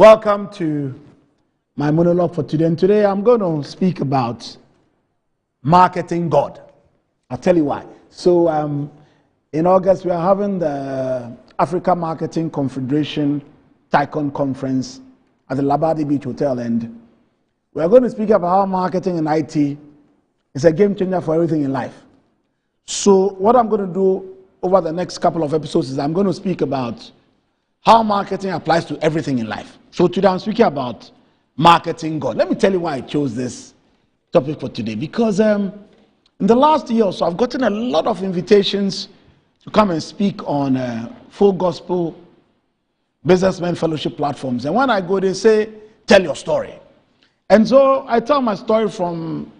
Welcome to my monologue for today. And today I'm going to speak about marketing God. I'll tell you why. So in August, we are having the Africa Marketing Confederation Tycoon Conference at the Labadi Beach Hotel. And we are going to speak about how marketing and IT is a game changer for everything in life. So what I'm going to do over the next couple of episodes is I'm going to speak about how marketing applies to everything in life. So today I'm speaking about marketing God. Let me tell you why I chose this topic for today. Because in the last year or so, I've gotten a lot of invitations to come and speak on full gospel businessman fellowship platforms. And when I go, they say, tell your story. And so I tell my story from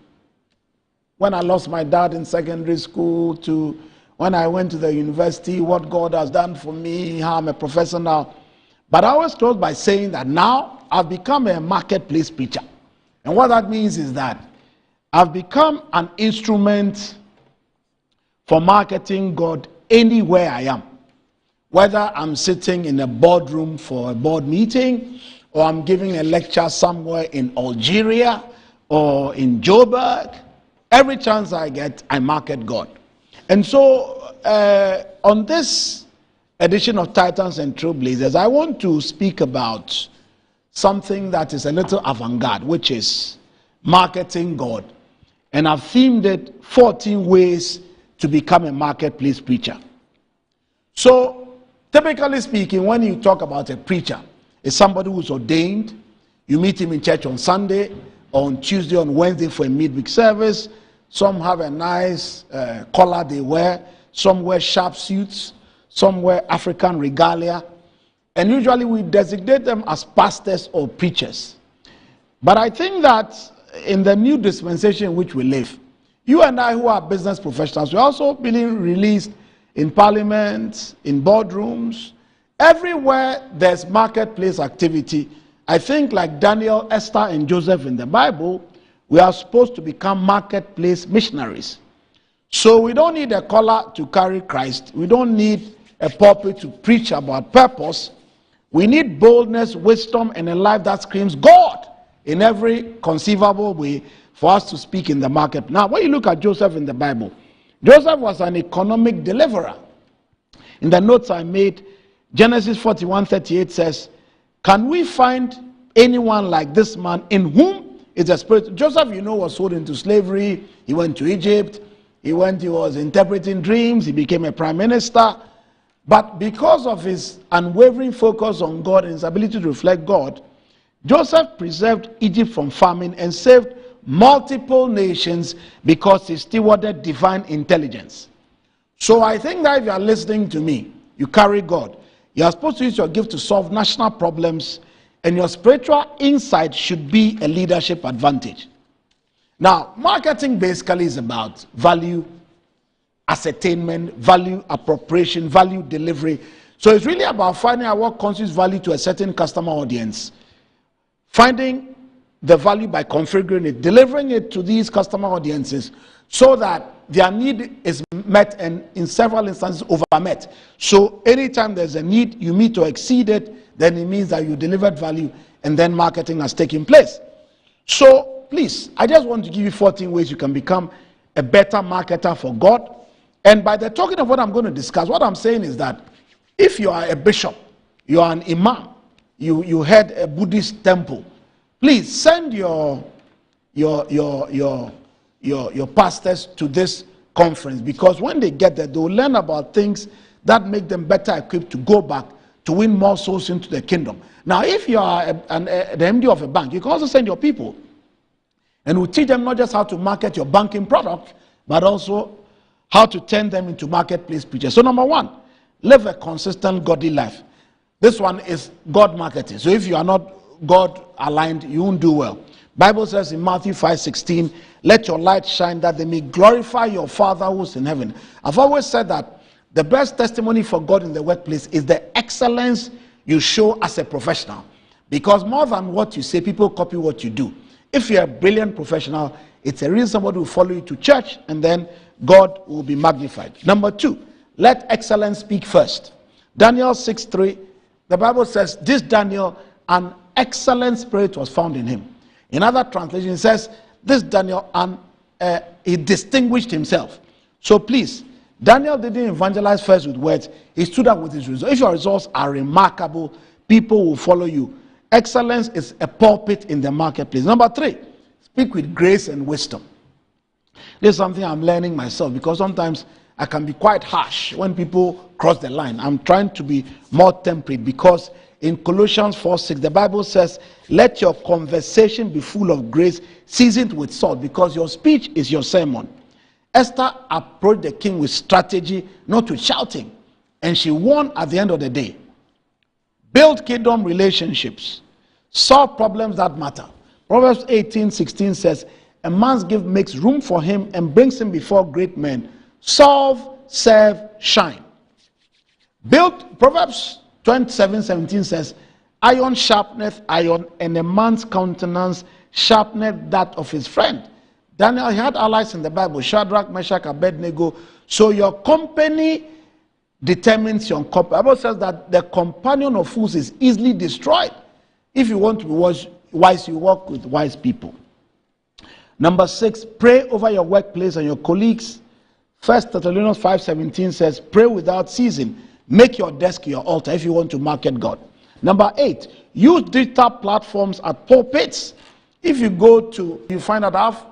when I lost my dad in secondary school to when I went to the university, what God has done for me, how I'm a professor now. But I always close by saying that now I've become a marketplace preacher. And what that means is that I've become an instrument for marketing God anywhere I am. Whether I'm sitting in a boardroom for a board meeting, or I'm giving a lecture somewhere in Algeria or in Joburg, every chance I get, I market God. And so on this edition of Titans and Trailblazers, I want to speak about something that is a little avant-garde, which is marketing God. And I've themed it 14 ways to become a marketplace preacher. So typically speaking, when you talk about a preacher, it's somebody who's ordained. You meet him in church on Sunday, on Tuesday, on Wednesday for a midweek service. Some have a nice collar they wear. Some wear sharp suits. Some wear African regalia. And usually we designate them as pastors or preachers. But I think that in the new dispensation in which we live, you and I who are business professionals, we're also being released in parliament, in boardrooms. Everywhere there's marketplace activity, I think like Daniel, Esther, and Joseph in the Bible, we are supposed to become marketplace missionaries. So we don't need a collar to carry Christ. We don't need a pulpit to preach about purpose. We need boldness, wisdom, and a life that screams God in every conceivable way for us to speak in the market. Now, when you look at Joseph in the Bible, Joseph was an economic deliverer. In the notes I made, Genesis 41:38 says, can we find anyone like this man in whom is a spirit? Joseph, was sold into slavery. He went to Egypt. He was interpreting dreams. He became a prime minister. But because of his unwavering focus on God and his ability to reflect God, Joseph preserved Egypt from famine and saved multiple nations because he stewarded divine intelligence. So I think that if you are listening to me, you carry God. You are supposed to use your gift to solve national problems, and your spiritual insight should be a leadership advantage. Now, marketing basically is about value ascertainment, value appropriation, value delivery. So it's really about finding out what constitutes value to a certain customer audience, finding the value by configuring it, delivering it to these customer audiences so that their need is met and in several instances overmet. So anytime there's a need, you meet or exceed it, then it means that you delivered value and then marketing has taken place. So please, I just want to give you 14 ways you can become a better marketer for God. And by the token of what I'm going to discuss, what I'm saying is that if you are a bishop, you are an imam, you head a Buddhist temple, please send your pastors to this conference, because when they get there, they will learn about things that make them better equipped to go back to win more souls into the kingdom. Now, if you are the MD of a bank, you can also send your people, and we'll teach them not just how to market your banking product, but also how to turn them into marketplace preachers. So number one, live a consistent godly life. This one is God marketing. So if you are not God aligned, you won't do well. Bible says in Matthew 5:16, let your light shine that they may glorify your Father who's in heaven. I've always said that the best testimony for God in the workplace is the excellence you show as a professional. Because more than what you say, people copy what you do. If you're a brilliant professional, it's a reason somebody will follow you to church, and then God will be magnified. Number two, let excellence speak first. Daniel 6:3, the Bible says, this Daniel, an excellent spirit was found in him. In other translation, it says, this Daniel, and he distinguished himself. So please, Daniel didn't evangelize first with words. He stood up with his results. If your results are remarkable, people will follow you. Excellence is a pulpit in the marketplace. Number 3, speak with grace and wisdom. This is something I'm learning myself, because sometimes I can be quite harsh when people cross the line. I'm trying to be more temperate, because in Colossians 4:6, the Bible says, let your conversation be full of grace, seasoned with salt, because your speech is your sermon. Esther approached the king with strategy, not with shouting, and she won at the end of the day. Build kingdom relationships. Solve problems that matter. Proverbs 18:16 says, a man's gift makes room for him and brings him before great men. Solve, serve, shine. Proverbs 27:17 says, iron sharpeneth iron, and a man's countenance sharpeneth that of his friend. Daniel had allies in the Bible, Shadrach, Meshach, Abednego. So your company determines your company. The Bible says that the companion of fools is easily destroyed. If you want to be wise, you walk with wise people. Number 6, pray over your workplace and your colleagues. 1 Thessalonians 5:17 says, pray without ceasing. Make your desk your altar if you want to market God. Number 8, use digital platforms at pulpits. If you you find out I have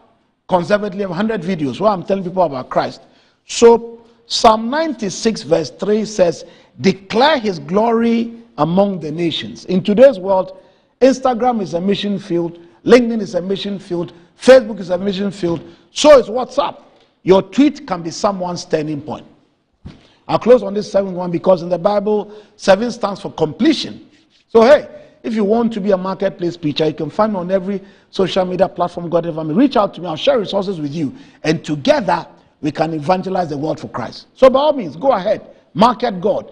conservatively 100 videos where I'm telling people about Christ. So Psalm 96 verse 3 says, declare his glory among the nations. In today's world, Instagram is a mission field, LinkedIn is a mission field, Facebook is a mission field, so is WhatsApp. Your tweet can be someone's turning point. I'll close on this 7th one, because in the Bible, 7 stands for completion. So hey, if you want to be a marketplace preacher, you can find me on every social media platform God ever made. Reach out to me, I'll share resources with you, and together we can evangelize the world for Christ. So by all means, go ahead, market God.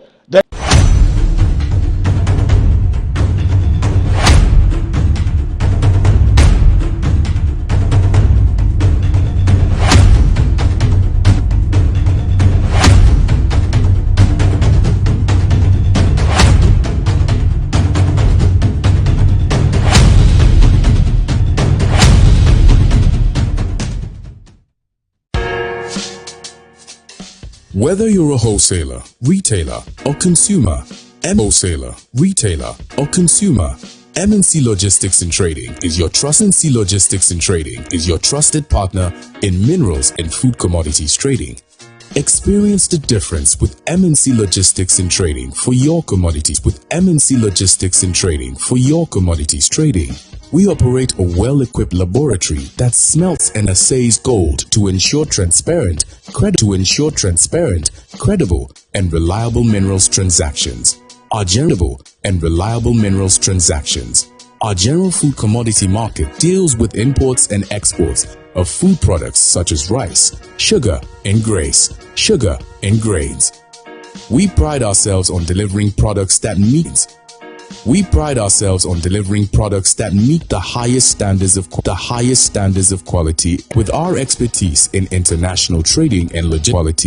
Whether you're a wholesaler, retailer, or consumer, wholesaler, retailer, or consumer, M&C Logistics and Trading is your trusted Logistics and Trading is your trusted partner in minerals and food commodities trading. Experience the difference with M&C Logistics and Trading for your commodities. With M&C Logistics and Trading for your commodities trading, we operate a well-equipped laboratory that smelts and assays gold to ensure transparent, credible, and reliable minerals transactions. Our general food commodity market deals with imports and exports of food products such as rice, sugar, and grains. We pride ourselves on delivering products that meet the highest standards of quality. With our expertise in international trading and logistics,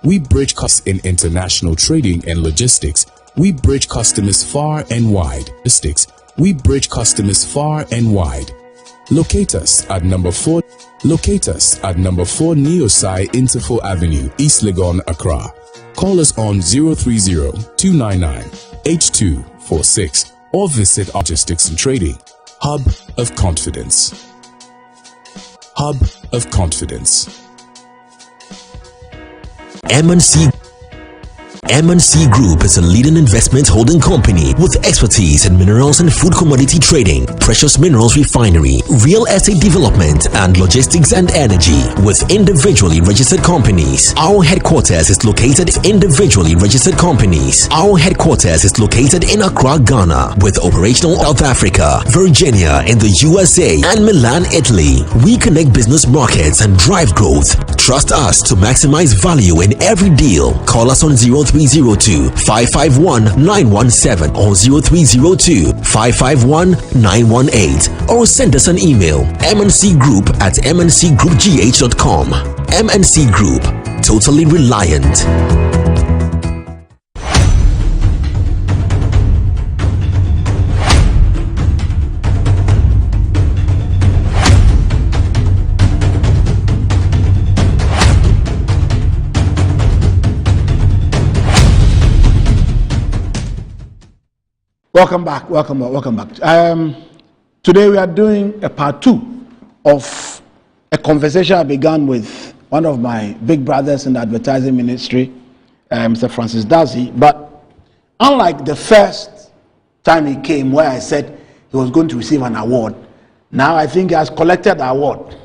we bridge customers far and wide. Locate us at number 4 Neosai Interfo Avenue, East Legon, Accra. Call us on 030-299-8246 or visit our Logistics and Trading Hub of Confidence. M&C Group is a leading investment holding company with expertise in minerals and food commodity trading, precious minerals refinery, real estate development, and logistics and energy. With individually registered companies, our headquarters is located in Accra, Ghana, with operational South Africa, Virginia in the USA, and Milan, Italy. We connect business markets and drive growth. Trust us to maximize value in every deal. Call us on 0302-551-917 or 0302-551-918 or send us an email mncgroup@mncgroupgh.com. MNC Group, totally reliant. Welcome back. Welcome back. Today we are doing a part 2 of a conversation I began with one of my big brothers in the advertising ministry, Mr. Francis Darcy. But unlike the first time he came, where I said he was going to receive an award, now I think he has collected the award.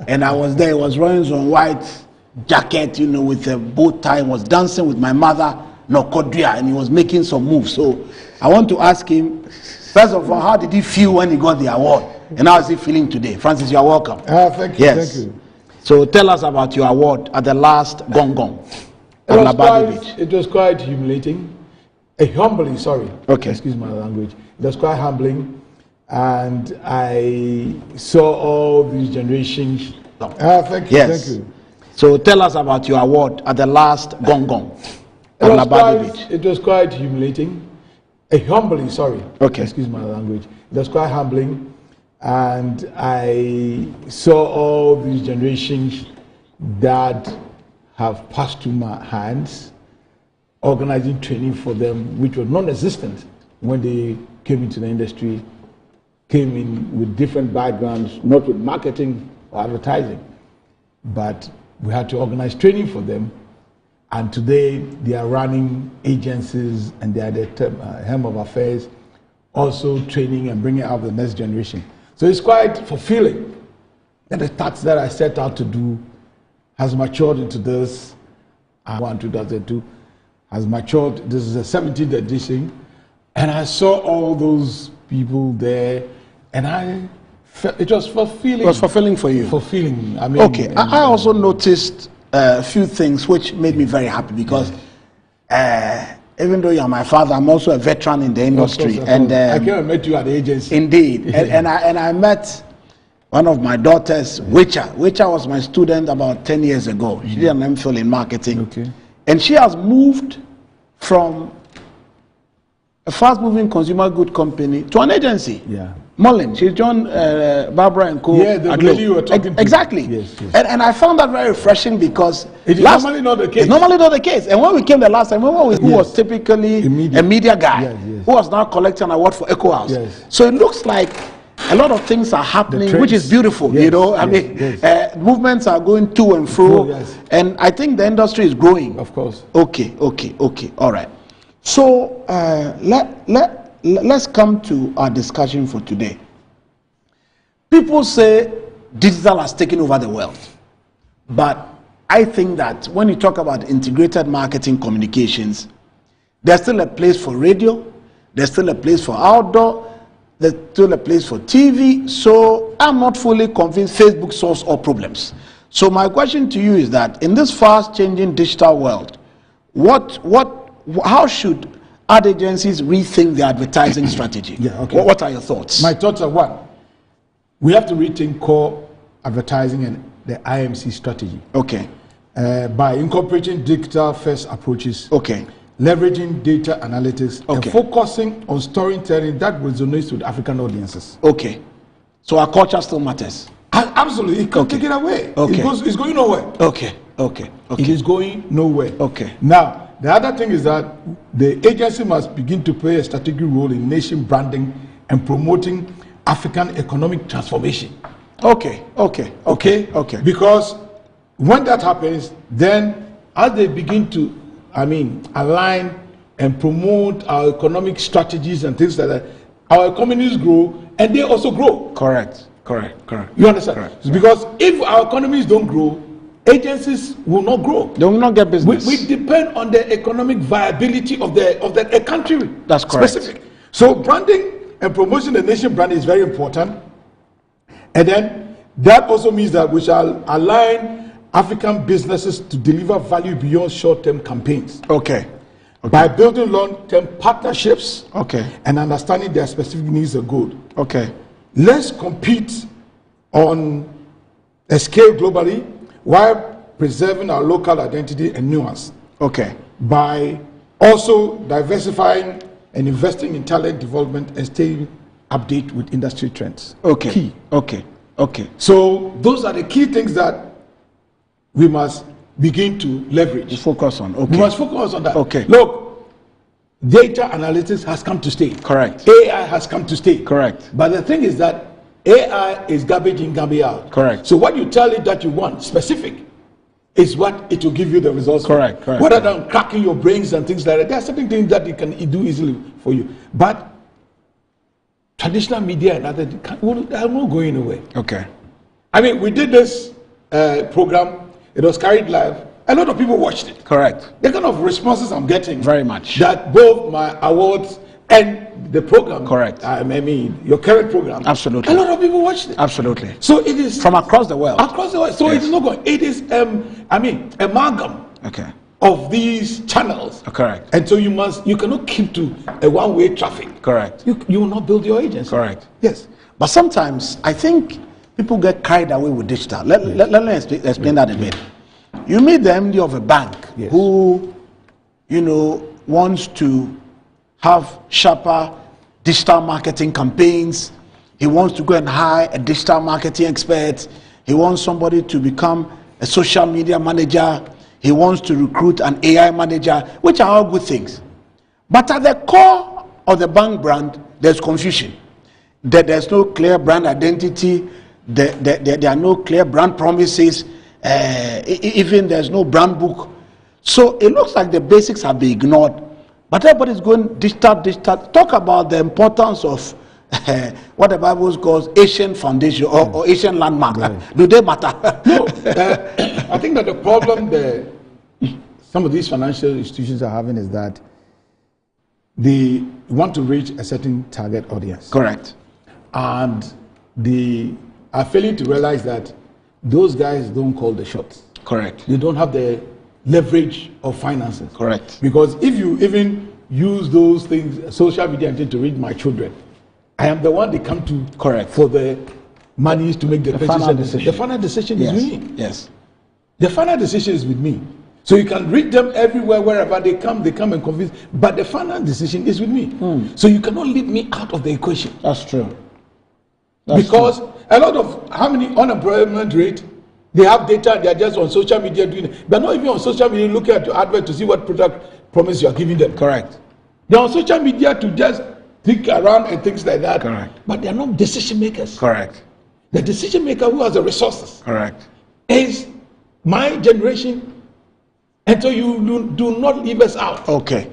And I was there. He was wearing some white jacket, with a bow tie. Was dancing with my mother, Nokodria, and he was making some moves. So I want to ask him, first of all, how did he feel when he got the award? And how is he feeling today? Francis, you are welcome. Thank you. Yes. Thank you. So tell us about your award at the last Gong Gong. It was quite humiliating. Humbling, sorry. Okay. Excuse my language. It was quite humbling. And I saw all these generations. Thank you. Yes. Thank you. So tell us about your award at the last Gong Gong. It was quite humiliating. Humbling, sorry. Okay. Excuse my language. It was quite humbling. And I saw all these generations that have passed through my hands, organizing training for them, which was non-existent when they came into the industry, came in with different backgrounds, not with marketing or advertising. But we had to organize training for them. And today they are running agencies and they are the helm of affairs, also training and bringing out the next generation. So it's quite fulfilling that the task that I set out to do has matured into this. 2002 has matured. This is the 17th edition. And I saw all those people there and it was fulfilling. It was fulfilling for you? Fulfilling. Okay. I also noticed a few things which made me very happy because even though you're my father, I'm also a veteran in the industry. Of course. And I came and met you at the agency. Indeed. and I met one of my daughters, Wicha. Wicha was my student about 10 years ago. She did an MPhil in marketing. Okay. And she has moved from a fast-moving consumer good company to an agency. Yeah. Mullen. She joined Barbara and Co. Yeah, the lady you were talking to. Exactly. Yes. And I found that very refreshing because it is normally not the case. It's normally not the case. And when we came the last time, who was typically a media guy, who was now collecting an award for Echo House. Yes. So it looks like a lot of things are happening, which is beautiful. Yes, movements are going to and fro. Yes. And I think the industry is growing. Of course. Okay. All right. So let's come to our discussion for today. People say digital has taken over the world. But I think that when you talk about integrated marketing communications, there's still a place for radio, there's still a place for outdoor, there's still a place for TV. So I'm not fully convinced Facebook solves all problems. So my question to you is that in this fast-changing digital world, how should ad agencies rethink their advertising strategy? What are your thoughts? My thoughts are one, we have to rethink core advertising and the IMC strategy. Okay. By incorporating digital-first approaches. Okay. Leveraging data analytics. Okay. And focusing on storytelling that resonates with African audiences. Okay. So our culture still matters. Absolutely. It can't take it away. Okay. It's going nowhere. Okay. It is going nowhere. Okay. Now, the other thing is that the agency must begin to play a strategic role in nation branding and promoting African economic transformation. Okay. Because when that happens, then as they begin to, align and promote our economic strategies and things like that, our economies grow and they also grow. Correct. You understand? Correct. Because if our economies don't grow, agencies will not grow. They will not get business. We depend on the economic viability of the country. That's correct. Specific. So branding and promoting the nation brand is very important. And then that also means that we shall align African businesses to deliver value beyond short-term campaigns. Okay. By building long-term partnerships. Okay. And understanding their specific needs and goals. Okay. Let's compete on a scale globally while preserving our local identity and nuance. Okay. By also diversifying and investing in talent development and staying update with industry trends. Okay. Key. Okay. So those are the key things that we must begin to leverage. Focus on. Okay. We must focus on that. Okay. Look, data analytics has come to stay. Correct. AI has come to stay. Correct. But the thing is that AI is garbage in, garbage out. Correct. So what you tell it that you want, specific, is what it will give you the results. Correct. For. Correct. Rather than cracking your brains and things like that, there are certain things that it can do easily for you. But traditional media and other are not going away. Okay. I mean, we did this program. It was carried live. A lot of people watched it. Correct. The kind of responses I'm getting. Very much. That both my awards and the program. Correct. I mean, your current program. Absolutely. A lot of people watched it. Absolutely. So it is. From across the world. Across the world. So Yes. it is not going. It is, amalgam. Okay. Of these channels. Correct. And so you cannot keep to a one-way traffic. Correct. You will not build your agency. Correct. Yes. But sometimes I think people get carried away with digital. Let me explain that a bit. You meet the MD of a bank who, wants to have sharper digital marketing campaigns. He wants to go and hire a digital marketing expert. He wants somebody to become a social media manager. He wants to recruit an AI manager, which are all good things. But at the core of the bank brand, there's confusion. There's no clear brand identity. There are no clear brand promises. Even there's no brand book. So it looks like the basics have been ignored. But everybody's going digital. Talk about the importance of what the Bible calls Asian foundation or Asian landmark. Right. Do they matter? No. I think that the problem some of these financial institutions are having is that they want to reach a certain target audience. Correct. And they are failing to realize that those guys don't call the shots. Correct. They don't have the leverage of finances. Correct. Because if you even use those things, social media, to reach my children, I am the one they come to. Correct. For the monies to make the final decision. The final decision is with me. Yes. The final decision is with me. So you can read them everywhere, wherever they come and convince. But the final decision is with me. So you cannot leave me out of the equation. That's true. Because a lot of how many unemployment rate, they have data, they are just on social media doing it. They're not even on social media looking at your advert to see what product promise you are giving them. Correct. They're on social media to just think around and things like that. Correct. But they're not decision makers. Correct. The decision maker who has the resources. Correct. Is my generation. And so you do not leave us out. Okay.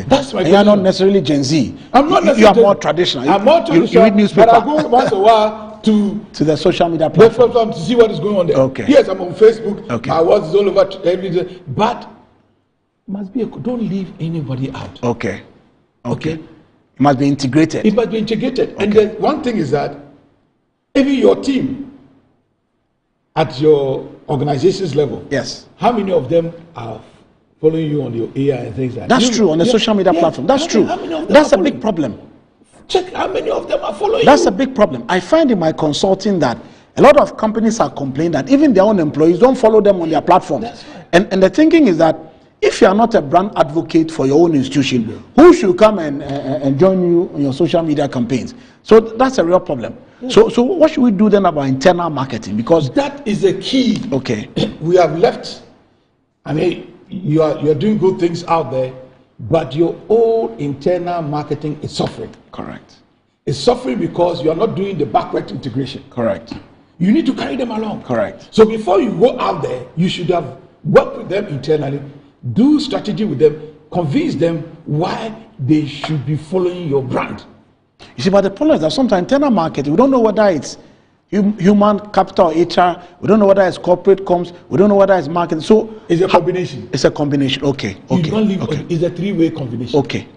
That's my. You are not necessarily Gen Z. I'm not necessarily. You are more traditional. I'm more traditional. You read newspaper. But I go once a while to the social media platform to see what is going on there. Okay. Yes, I'm on Facebook. Okay. My words is all over every day. But must be don't leave anybody out. Okay. It must be integrated. It must be integrated. Okay. And the one thing is that even your team at your organization's level. Yes. How many of them are following you on your AI and things like that? That's true on the social media platform. That's true. That's a big problem. Check how many of them are following you. That's a big problem. I find in my consulting that a lot of companies are complaining that even their own employees don't follow them on their platform. That's right. And the thinking is that if you are not a brand advocate for your own institution, who should come and join you on your social media campaigns? So that's a real problem. Yeah. So what should we do then about internal marketing? Because that is the key. Okay. We have left. I mean, you are doing good things out there, but your own internal marketing is suffering. Correct. It's suffering because you are not doing the backward integration. Correct. You need to carry them along. Correct. So before you go out there, you should have worked with them internally, do strategy with them, convince them why they should be following your brand. You see, but the problem is that sometimes internal marketing, we don't know whether it's human capital, HR, we don't know whether it's corporate comms, we don't know whether it's marketing. So it's a combination. It's a combination. Okay. You can't leave. Okay. It's a three-way combination. Okay.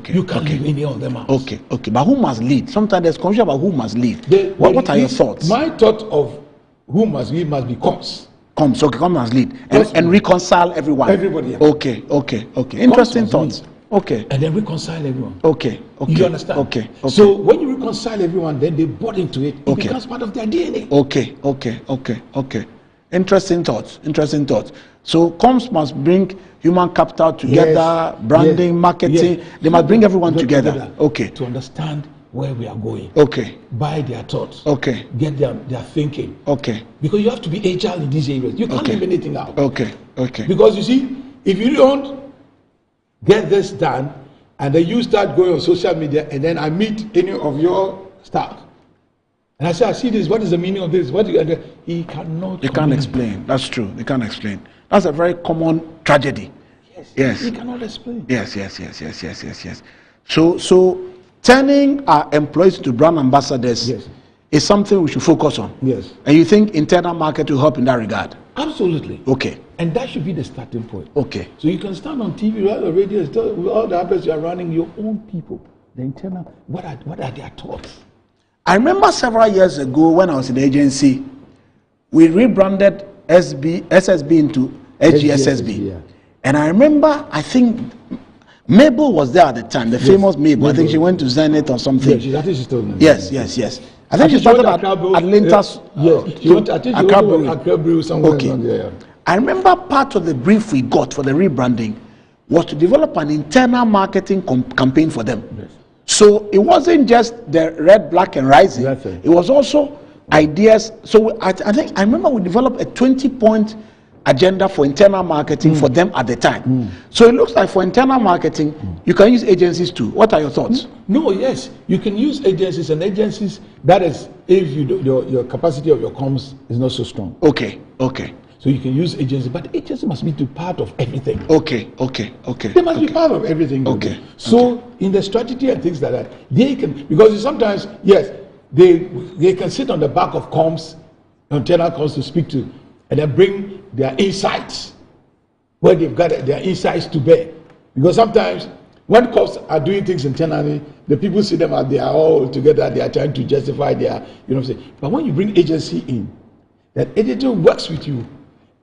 You can't leave any of them out. Okay. But who must lead? Sometimes there's confusion about who must lead. What are your thoughts? My thought of who must lead must be comms. Come must lead and reconcile everyone. Everybody. Yeah. Okay. Interesting thoughts. Okay. And then reconcile everyone. Okay. You understand? Okay. So when you reconcile everyone, then they bought into it. It becomes part of their DNA. Okay. Interesting thoughts. So comms must bring human capital together, branding, marketing. They must bring everyone together. Okay. To understand where we are going. Okay. Buy their thoughts. Okay. Get their thinking. Okay. Because you have to be agile in these areas. You can't leave anything out. Okay. Because you see, if you don't get this done, and then you start going on social media, and then I meet any of your staff, and I say, I see this. What is the meaning of this? What do you? He cannot. They can't explain. That's true. They can't explain. That's a very common tragedy. Yes. He cannot explain. Yes. So turning our employees to brand ambassadors is something we should focus on. Yes. And you think internal market will help in that regard? Absolutely. Okay. And that should be the starting point. Okay. So you can stand on TV, on radio, with all the adverts you are running, your own people, the internal, what are their thoughts? I remember several years ago when I was in the agency, we rebranded SSB into SGSSB. Yeah. And I remember, I think Mabel was there at the time, the famous Mabel. I think she went to Zenith or something. I think she told me. Yes. I think she started at Atlanta. Accra Brew somewhere. Okay. I remember part of the brief we got for the rebranding was to develop an internal marketing campaign for them. Yes. So it wasn't just the red, black, and rising. It was also ideas. So I think I remember we developed a 20-point agenda for internal marketing for them at the time. So it looks like for internal marketing, you can use agencies too. What are your thoughts? No, yes, you can use agencies, and agencies, that is if your capacity of your comms is not so strong. Okay. So you can use agencies, but agency must be part of everything. Okay. They must be part of everything. Okay. So in the strategy and things like that, they can, because sometimes, yes, they can sit on the back of comms, internal comms to speak to, and then bring their insights, where they've got their insights to bear. Because sometimes when cops are doing things internally, the people see them as they are all together, they are trying to justify their, you know what I'm saying. But when you bring agency in, that agency works with you,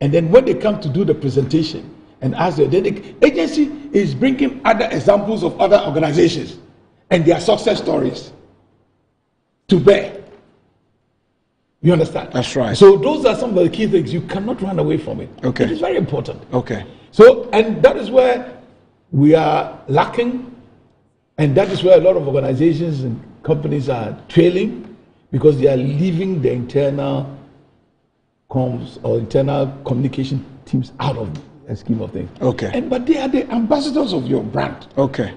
and then when they come to do the presentation and ask them, then the agency is bringing other examples of other organizations and their success stories to bear. You understand? That's right. So those are some of the key things. You cannot run away from it. Okay. It is very important. Okay. So, and that is where we are lacking, and that is where a lot of organizations and companies are trailing, because they are leaving the internal comms or internal communication teams out of a scheme of things. Okay. But they are the ambassadors of your brand. Okay.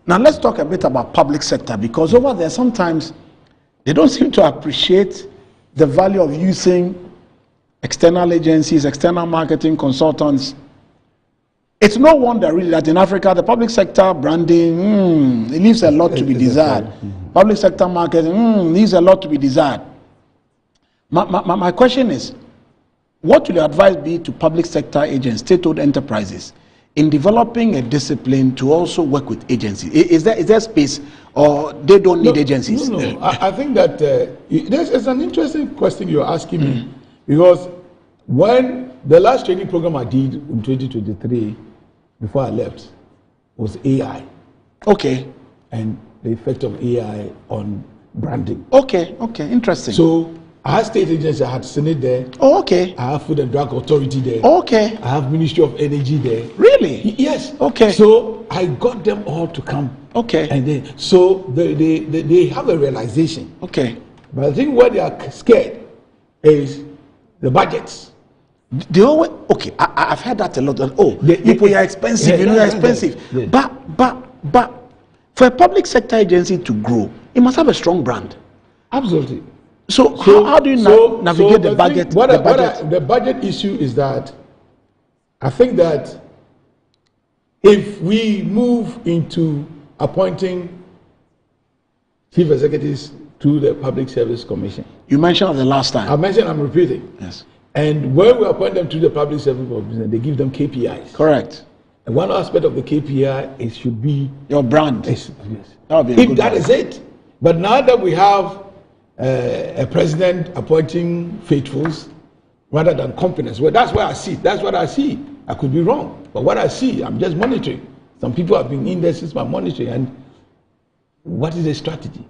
Now let's talk a bit about public sector, because over there sometimes they don't seem to appreciate the value of using external agencies, external marketing consultants. It's no wonder really that in Africa the public sector branding it leaves a lot to be desired. Public sector marketing leaves a lot to be desired. My question is, what will your advice be to public sector agents, state-owned enterprises, in developing a discipline to also work with agencies? Is there space, or they don't need agencies? No. I think that it's an interesting question you're asking me, because when the last training program I did in 2023, before I left, was AI. Okay. And the effect of AI on branding. Okay, interesting. So I had state agency, I had Senate there. Oh, okay. I have Food and Drug Authority there. Okay. I have Ministry of Energy there. Really? Yes. Okay. So I got them all to come. Okay. And then, so they have a realization. Okay. But I think what they are scared is the budgets. They always, okay, I've heard that a lot. You're expensive, you're expensive. Yeah. But for a public sector agency to grow, it must have a strong brand. Absolutely. So how do you navigate the budget? The budget issue is that I think that if we move into appointing chief executives to the Public Service Commission. You mentioned it the last time. I mentioned, I'm repeating. Yes. And when we appoint them to the Public Service Commission, they give them KPIs. Correct. And one aspect of the KPI, it should be your brand. Yes. If that is it. But now that we have a president appointing faithfuls rather than companies, well, that's where I see. That's what I see. I could be wrong, but what I see, I'm just monitoring. Some people have been in there since my monitoring, and what is the strategy?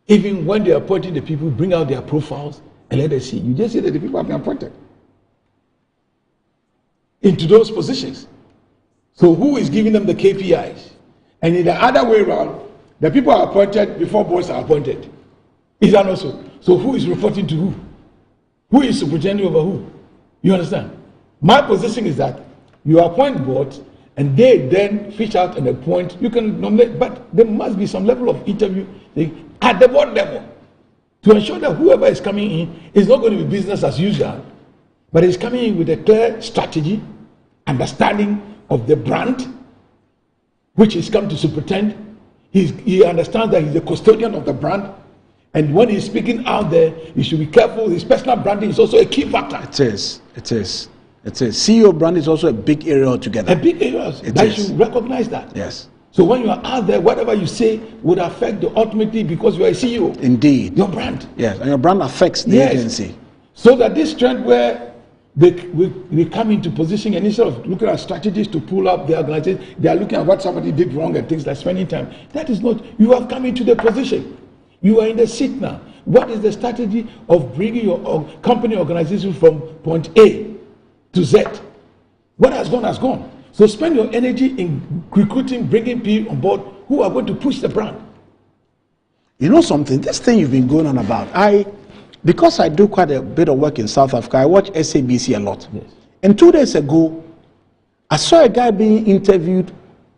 Even when they are appointing the people, bring out their profiles and let us see. You just see that the people have been appointed into those positions. So who is giving them the KPIs? And in the other way around, the people are appointed before boards are appointed. Is that also? So who is reporting to who? Who is superintending over who? You understand? My position is that you appoint boards, and they then fish out and appoint. You can nominate, but there must be some level of interview at the board level to ensure that whoever is coming in is not going to be business as usual, but is coming in with a clear strategy, understanding of the brand, which he's come to superintend. He understands that he's the custodian of the brand. And when he's speaking out there, he should be careful. His personal branding is also a key factor. It is. CEO brand is also a big area altogether. A big area. You should recognize that. Yes. So when you are out there, whatever you say would affect the ultimately, because you are a CEO. Indeed. Your brand. Yes, and your brand affects the agency. So that this trend where we come into position, and instead of looking at strategies to pull up the organization, they are looking at what somebody did wrong and things like spending time. That is not, you have come into the position. You are in the seat now. What is the strategy of bringing your company organization from point A to Z? What has gone has gone. So spend your energy in recruiting, bringing people on board who are going to push the brand. You know something, this thing you've been going on about, because I do quite a bit of work in South Africa, I watch SABC a lot. Yes. And 2 days ago, I saw a guy being interviewed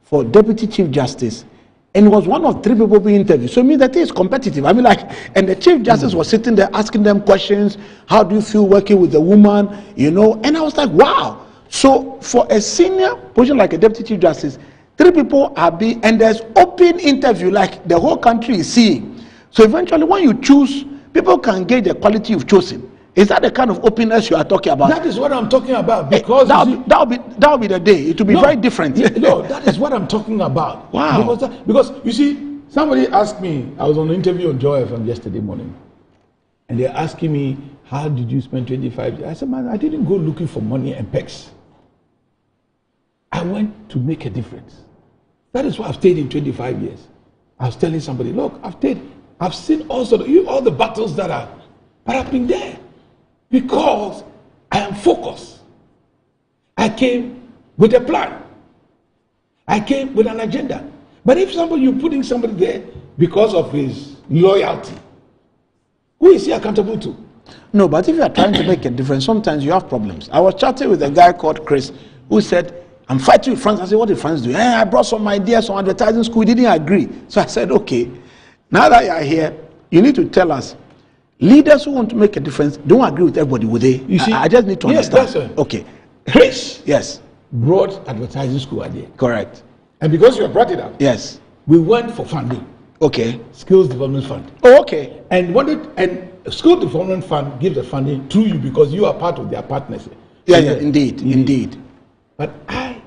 for Deputy Chief Justice, and he was one of 3 people being interviewed. So it means that he is competitive. I mean, and the Chief Justice was sitting there asking them questions. How do you feel working with the woman? And I was like, wow. So for a senior position like a Deputy Chief Justice, 3 people are being, and there's open interview like the whole country is seeing. So eventually when you choose, people can gauge the quality you've chosen. Is that the kind of openness you are talking about? That is what I'm talking about. Because that'll be the day. It will be very different. No, that is what I'm talking about. Wow. Because you see, somebody asked me, I was on an interview on Joy FM yesterday morning, and they're asking me, how did you spend 25 years? I said, man, I didn't go looking for money and pecs. I went to make a difference. That is why I've stayed in 25 years. I was telling somebody, look, I've seen all the battles that are, but I've been there because I am focused. I came with a plan. I came with an agenda. But if you're putting somebody there because of his loyalty, who is he accountable to? No, but if you are trying to make a difference, sometimes you have problems. I was chatting with a guy called Chris who said, I'm fighting with France. I said, what did France do? I brought some ideas on advertising school. He didn't agree. So I said, okay, now that you are here, you need to tell us, leaders who want to make a difference don't agree with everybody, would they? You see, I just need to understand. That's right. Okay. Chris brought advertising school idea. Correct. And because you have brought it up, we went for funding. Okay. Skills Development Fund. Oh, okay. And School Development Fund gives the funding to you because you are part of their partnership. Indeed. But I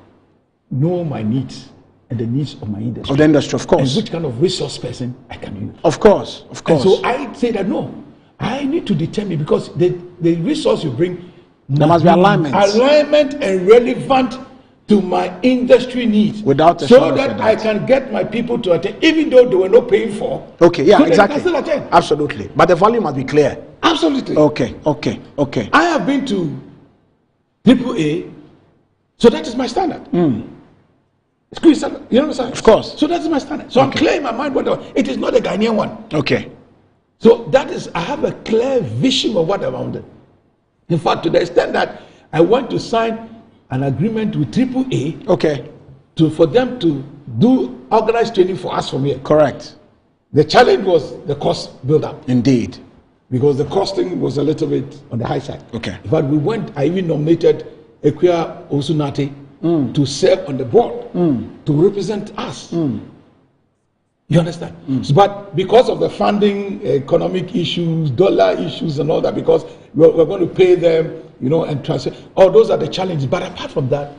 know my needs and the needs of my industry. Of the industry, of course. And which kind of resource person I can use. Of course. And so I say that no, I need to determine, because the resource you bring there must be alignment and relevant to my industry needs. Without a so that I can get my people to attend, even though they were not paying for. Okay, yeah, so exactly. They can still attend. Absolutely. But the value must be clear. Absolutely. Okay. I have been to AAA, so that is my standard. School standard, you know what I'm saying? Of course. So that is my standard. So I'm clear in my mind what it is not a Ghanaian one. Okay. So that is, I have a clear vision of what I wanted. In fact, to the extent that I want to sign an agreement with AAA. Okay. For them to do organized training for us from here. Correct. The challenge was the cost build-up. Indeed. Because the costing was a little bit on the high side. Okay. In fact, I even nominated Ekwia Osunate to serve on the board to represent us. You understand? But because of the funding, economic issues, dollar issues and all that, because we're going to pay them, and transfer, all those are the challenges. But apart from that,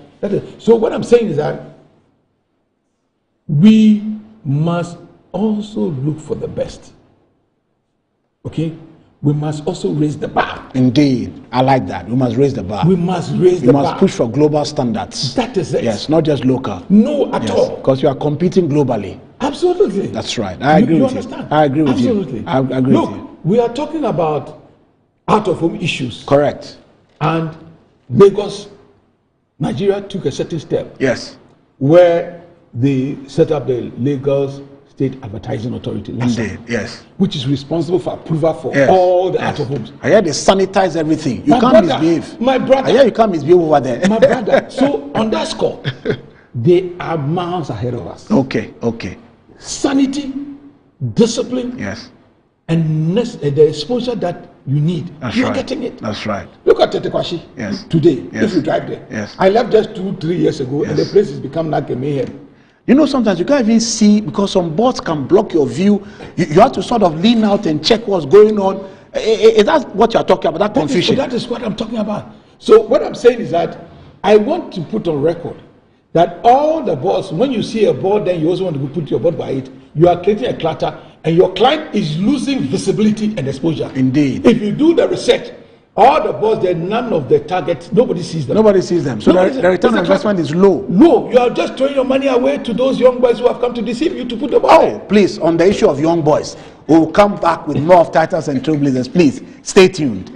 so what I'm saying is that we must also look for the best. Okay? We must also raise the bar. Indeed. I like that. We must raise the bar. We must raise the bar. We must push for global standards. That is it. Yes, not just local. No, at all. Because you are competing globally. Absolutely. That's right. I agree with you. Understand? I agree with Absolutely. you. I agree with you. Look, we are talking about out-of-home issues. Correct. And Lagos, Nigeria took a certain step. Yes. Where they set up the Lagos State Advertising Authority. Indeed, yes. Which is responsible for approval for all the out-of-homes. I hear they sanitize everything. You can't misbehave. My brother. I hear you can't misbehave over there. My brother. So on that score, they are miles ahead of us. Okay, okay. Sanity, discipline, Yes. and the exposure that you need. That's You're right. getting it. That's right. Look at Tetekwashi Yes. today, Yes. if you drive there. Yes. I left just 2-3 years ago, and the Yes. place has become like a mayhem. You know, sometimes you can't even see because some boards can block your view. You have to sort of lean out and check what's going on. Is that what you're talking about, that confusion? That is what I'm talking about. So what I'm saying is that I want to put on record that all the boards, when you see a board, then you also want to put your board by it. You are creating a clutter, and your client is losing visibility and exposure. Indeed. If you do the research, all the boards, there none of the targets, nobody sees them. Nobody sees them. So the return on investment is low. No, you are just throwing your money away to those young boys who have come to deceive you to put the board. Oh, please, on the issue of young boys, we'll come back with more of Titles and Trailblazers. Please, stay tuned.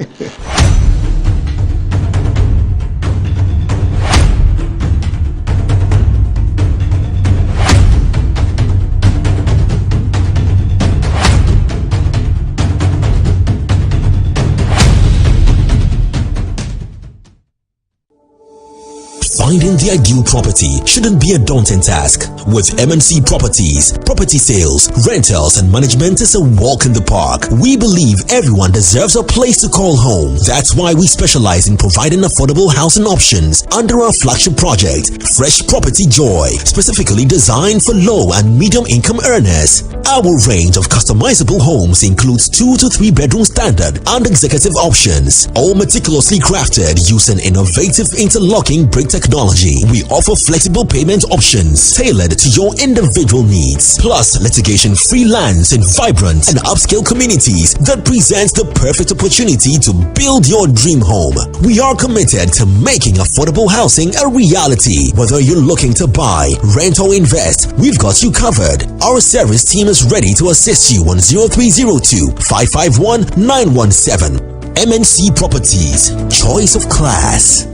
Finding the ideal property shouldn't be a daunting task. With MNC Properties, property sales, rentals, and management is a walk in the park. We believe everyone deserves a place to call home. That's why we specialize in providing affordable housing options under our flagship project, Fresh Property Joy, specifically designed for low and medium income earners. Our range of customizable homes includes 2 to 3 bedroom standard and executive options, all meticulously crafted using innovative interlocking brick technology. We offer flexible payment options tailored to your individual needs, plus litigation-free lands in vibrant and upscale communities that presents the perfect opportunity to build your dream home. We are committed to making affordable housing a reality. Whether you're looking to buy, rent, or invest, we've got you covered. Our service team is ready to assist you on 0302 551 917. MNC Properties, choice of class.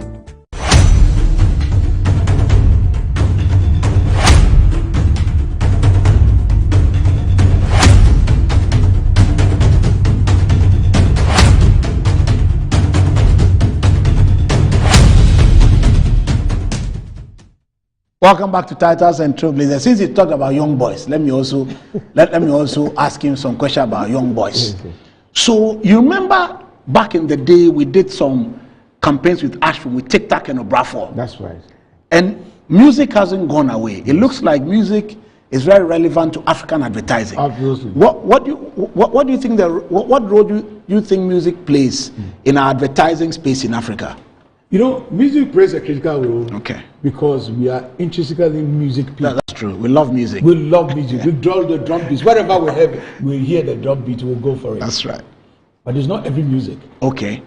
Welcome back to Titles and Trailblazers. Since you talked about young boys, let me also ask him some question about young boys. So you remember back in the day we did some campaigns with Ashford, with Tic Tac and Obrafor. That's right. And music hasn't gone away. It looks like music is very relevant to African advertising. Obviously. What do you think what role do you think music plays in our advertising space in Africa? You know, music plays a critical role. Okay. Because we are intrinsically music people. That's true. We love music. We love music. We draw the drum beats. Wherever we have it, we hear the drum beat, we'll go for it. That's right. But it's not every music. Okay.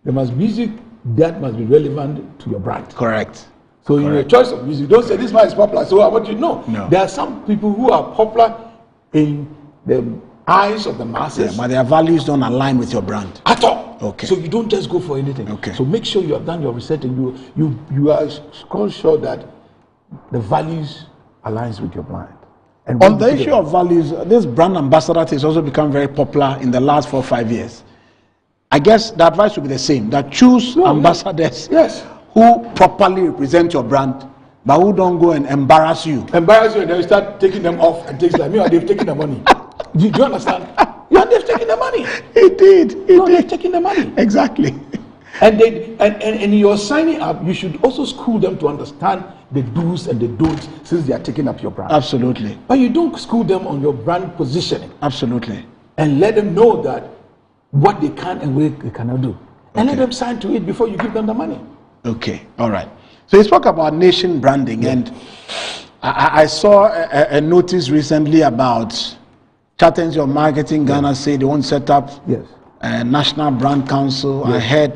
There must be music that must be relevant to your brand. Correct. So in your choice of music, don't say this one is popular, so I want you to know. No. There are some people who are popular in the eyes of the masses. Yeah, but their values don't align with your brand. At all. Okay. So you don't just go for anything. Okay. So make sure you have done your research and you are sure that the values aligns with your brand. And On the issue of values, this brand ambassador thing has also become very popular in the last 4 or 5 years. I guess the advice would be the same, that choose ambassadors who properly represent your brand, but who don't go and embarrass you. Embarrass you and then you start taking them off and things like me, or they've taken the money. Do you understand? Yeah, they've taken the money. It did. They've taken the money. Exactly. And in your signing up, you should also school them to understand the do's and the don'ts since they are taking up your brand. Absolutely. But you don't school them on your brand positioning. Absolutely. And let them know that what they can and what they cannot do. And let them sign to it before you give them the money. Okay. All right. So you spoke about nation branding, and I saw a notice recently about Chattens Your Marketing Ghana say they want to set up a National Brand Council. I heard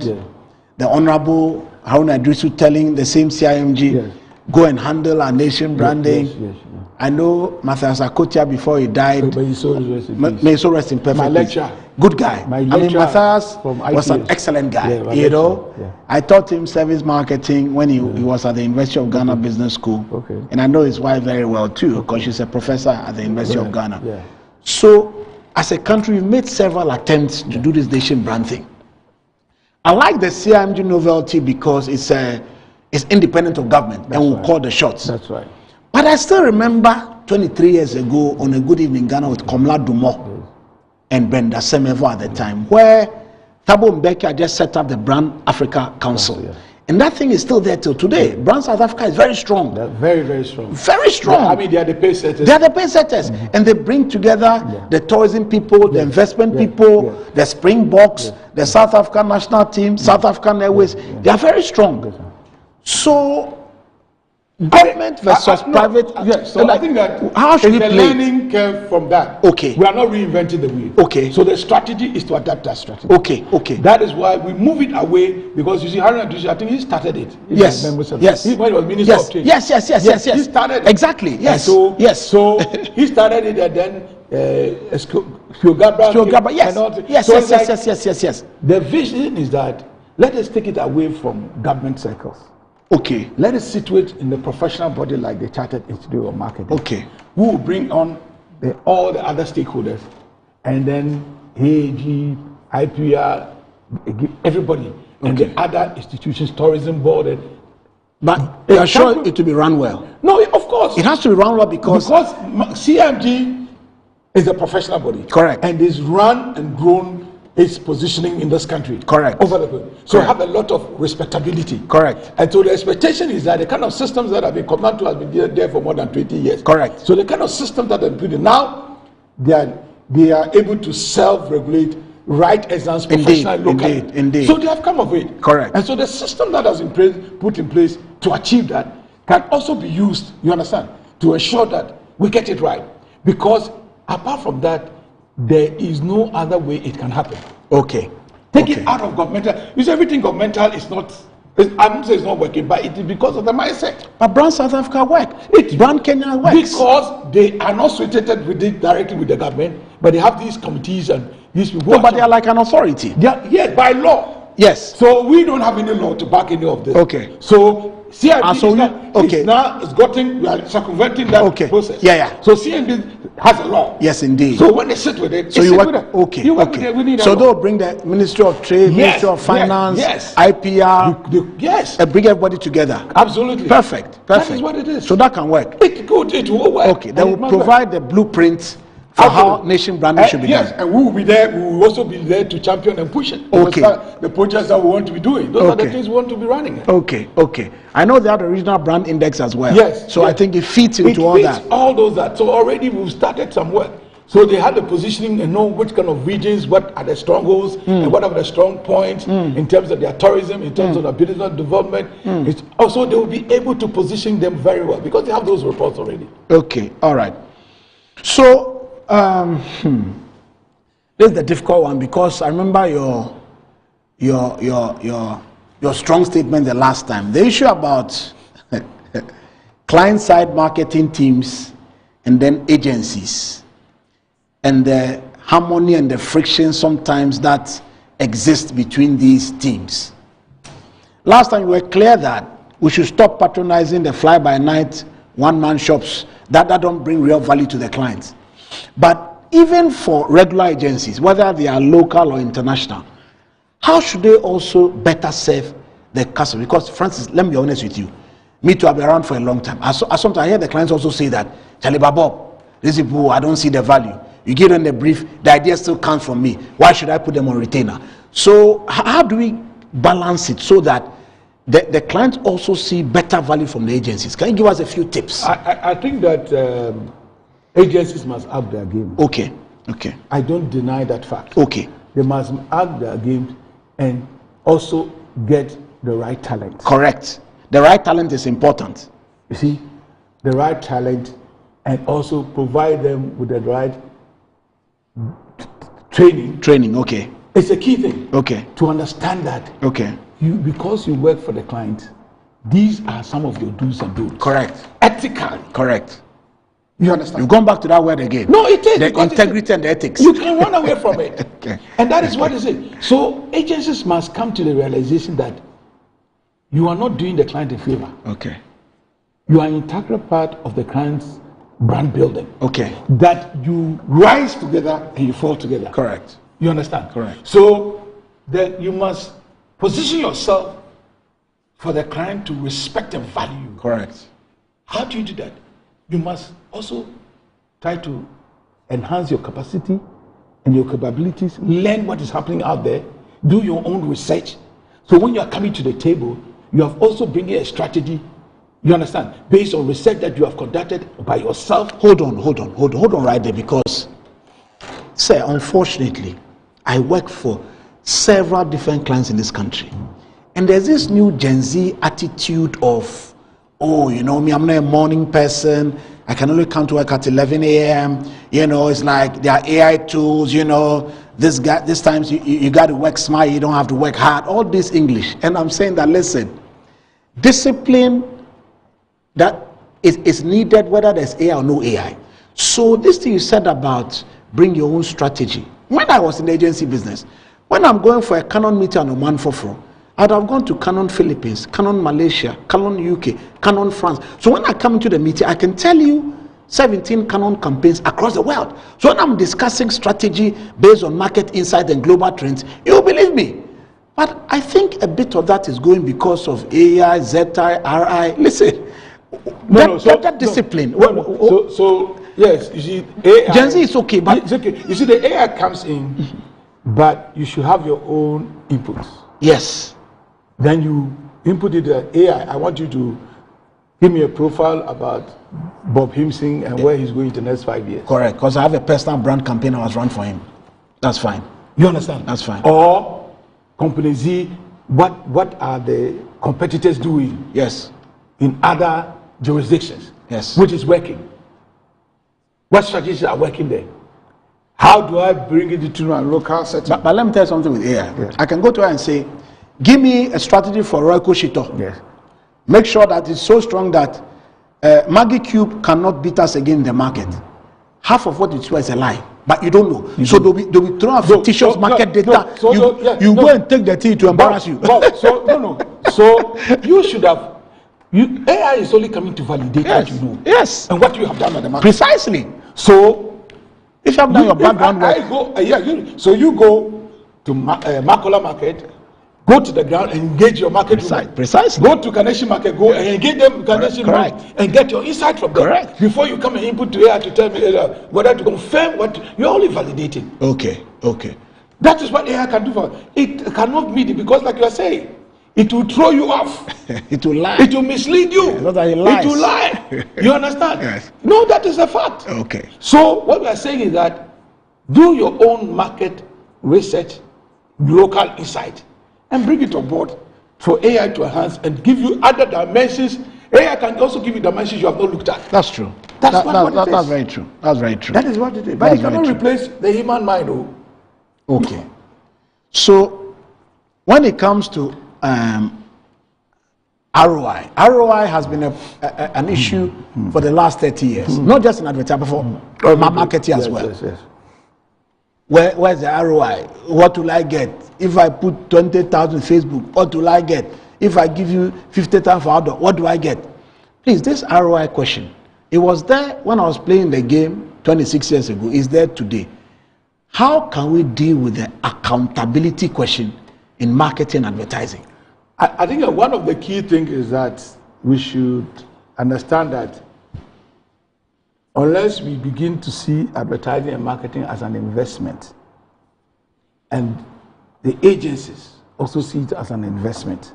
the Honorable Haruna Idrisu telling the same CIMG, go and handle our nation branding. I know Matthias Akotia before he died. May he so rest in perfect My peace. lecturer. Good guy. I mean, Matthias was an excellent guy. You know, I taught him service marketing when he was at the University of Ghana Business School. And I know his wife very well too, because she's a professor at the University of Ghana. So, as a country, we've made several attempts to do this nation brand thing. I like the CIMG novelty because it's is independent of government and will right. call the shots. That's right. But I still remember 23 years ago on a Good Evening Ghana with Komla Dumo and Brenda Semevo at the time, where Thabo Mbeki had just set up the Brand Africa Council. Yeah. And that thing is still there till today. Brand South Africa is very strong. They're very, very strong. Very strong. Yeah, I mean, they are the pace setters. They are the pace setters. And they bring together the tourism people, the investment people, the Springboks, the South African national team, South African Airways. They are very strong. So, government versus private. Yes, so I think that how should we it's a play learning curve from that. Okay. We are not reinventing the wheel. Okay. So the strategy is to adapt that strategy. Okay. That is why we move it away, because you see, Haruna Dusha, I think he started it. Yes. He, when he was Minister of Trade. Yes. He started it. Exactly. Yes. So he started it, and then Shogabra. Yes. The vision is that let us take it away from government circles. Okay. Let us situate in the professional body like the Chartered Institute of Marketing. Okay. Who will bring on all the other stakeholders, and then AAG, IPR, everybody, and the other institutions, tourism board. But you are sure it will be run well? No, of course. It has to be run well because CMG is a professional body. Correct. And is run and grown its positioning in this country. Correct. Over the world. So have a lot of respectability. Correct. And so the expectation is that the kind of systems that have been command to has been there for more than 20 years. Correct. So the kind of systems that have been put in now, they are able to self-regulate, write exams professionally, locally. Indeed. So they have come of it. Correct. And so the system that has been put in place to achieve that can also be used, you understand, to ensure that we get it right. Because apart from that, there is no other way it can happen. Okay. Take it out of governmental. You see, everything governmental is not, I wouldn't say it's not working, but it is because of the mindset. But Brand South Africa work. Brand Kenya works. Because they are not situated with it directly with the government, but they have these committees and these people. No, but they are like an authority. Yes, by law. Yes. So we don't have any law to back any of this. Okay. So CIB it's we are circumventing that process. Yeah. So CIB has a law. Yes, indeed. So when they sit with it, so you work. You work with it. We need so they'll bring the Ministry of Trade, Ministry of Finance, IPR, bring everybody together. Absolutely. Perfect. That is what it is. So that can work. It will work. Okay. They will provide the blueprint for how nation branding should be done. Yes, and we will be there. We will also be there to champion and push it. Okay. The projects that we want to be doing. Those are the things we want to be running. Okay. I know they have the regional brand index as well. Yes. So I think it fits into all that. All those that. So already we've started some work. So they have the positioning and know which kind of regions, what are the strongholds, and what are the strong points in terms of their tourism, in terms of their business development. It's also, they will be able to position them very well because they have those reports already. Okay, all right. So this is the difficult one because I remember your strong statement the last time. The issue about client-side marketing teams and then agencies, and the harmony and the friction sometimes that exists between these teams. Last time we were clear that we should stop patronizing the fly-by-night one-man shops that don't bring real value to the clients. But even for regular agencies, whether they are local or international, how should they also better serve the customer? Because, Francis, let me be honest with you. Me too, I've been around for a long time. Sometimes I hear the clients also say that, Charlie Bob, these people, I don't see the value. You give them the brief, the idea still comes from me. Why should I put them on retainer? So how do we balance it so that the clients also see better value from the agencies? Can you give us a few tips? I think that agencies must up their game. Okay. I don't deny that fact. Okay. They must up their game and also get the right talent. Correct. The right talent is important. You see, the right talent, and also provide them with the right training. Okay. It's a key thing. Okay. To understand that. Okay. Because you work for the client, these are some of your do's and don'ts. Correct. Ethically. Correct. You understand? You've gone back to that word again. No, it is. The integrity and the ethics. You can run away from it. Okay. And that is what is it. So agencies must come to the realization that you are not doing the client a favor. Okay. You are an integral part of the client's brand building. Okay. That you rise together and you fall together. Correct. You understand? Correct. So that you must position yourself for the client to respect and value you. Correct. How do you do that? You must also try to enhance your capacity and your capabilities, learn what is happening out there, do your own research. So when you are coming to the table, you have also bringing a strategy, you understand, based on research that you have conducted by yourself. Hold on right there, because, sir, unfortunately, I work for several different clients in this country. And there's this new Gen Z attitude of, oh, you know me, I'm not a morning person. I can only come to work at 11 a.m. You know, it's like there are AI tools, you know, this times you got to work smart, you don't have to work hard, all this English. And I'm saying that, listen, discipline that is needed whether there's AI or no AI. So this thing you said about bring your own strategy. When I was in the agency business, when I'm going for a Canon meeting on Oman Foforo, I'd have gone to Canon Philippines, Canon Malaysia, Canon UK, Canon France. So when I come into the meeting, I can tell you 17 Canon campaigns across the world. So when I'm discussing strategy based on market insight and global trends, you'll believe me. But I think a bit of that is going because of AI, ZI, RI. Listen, that discipline. So yes, you see, AI, Gen Z is okay, but it's okay. You see, the AI comes in, but you should have your own inputs. Yes. Then you input it AI. I want you to give me a profile about Bob Himsing and where he's going to the next 5 years. Correct, because I have a personal brand campaign I was run for him. That's fine. You understand? That's fine. Or Company Z, what are the competitors doing? Yes. In other jurisdictions. Yes. Which is working? What strategies are working there? How do I bring it to a local setting? But let me tell you something with AI. Yes. I can go to her and say, give me a strategy for Royco Shito. Yes. Make sure that it's so strong that Maggie Cube cannot beat us again in the market. Half of what it's is a lie, but you don't know. So they'll be throwing out fictitious market data. You go and take the tea to embarrass you. So you should have. AI is only coming to validate what you know. Yes. And what you have done at the market. Precisely. So if you have done your background work. So you go to Makola market, go to the ground and engage your market. Precisely. Go to Kaneshi market, go and engage them Kaneshi market and get your insight from them. Correct. Before you come and input to AI to tell me whether to confirm what you're only validating. Okay. That is what AI can do for it. Cannot meet it because, like you are saying, it will throw you off. It will lie. It will mislead you. Not that it lies. It will lie. You understand? Yes. No, that is a fact. Okay. So what we are saying is that do your own market research, local insight, and bring it on board for AI to enhance and give you other dimensions. AI can also give you dimensions you have not looked at. That's true. That's very true. That's very true. That is what it is. But it cannot replace the human mind. Oh. Okay. So when it comes to ROI has been an issue for the last 30 years, not just in advertising, but for marketing as well. Yes. Where's the ROI? What will I get if I put 20,000 Facebook? What will I get if I give you 50,000 for outdoor? What do I get? Please, this ROI question, it was there when I was playing the game 26 years ago. It's there today. How can we deal with the accountability question in marketing and advertising? I think one of the key things is that we should understand that unless we begin to see advertising and marketing as an investment, and the agencies also see it as an investment,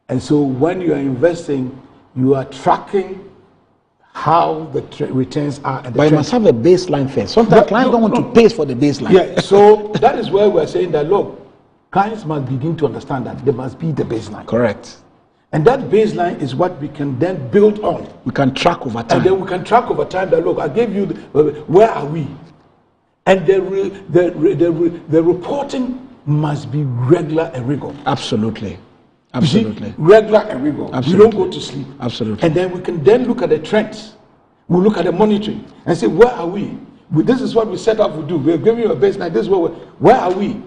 and so when you are investing, you are tracking how the returns are. But you must have a baseline first. Sometimes clients don't want to pay for the baseline. Yeah, so that is where we're saying that, look, clients must begin to understand that there must be the baseline. Correct. And that baseline is what we can then build on. We can track over time. And then we can track over time that, look, I gave you, where are we? And the reporting must be regular and rigor. Absolutely. See, regular and rigor. Absolutely. We don't go to sleep. Absolutely. And then we can then look at the trends. We look at the monitoring and say, where are we? This is what we set up to do. We're giving you a baseline. This is where are we?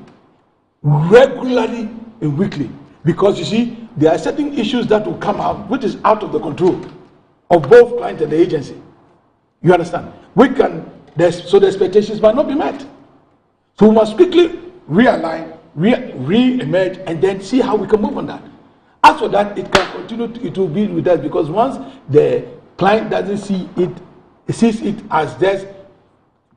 Regularly and weekly. Because you see, there are certain issues that will come out which is out of the control of both client and the agency. You understand? So the expectations might not be met. So we must quickly realign, re-emerge, and then see how we can move on that. As for that, it can continue. It will be with us because once the client doesn't see it, sees it as just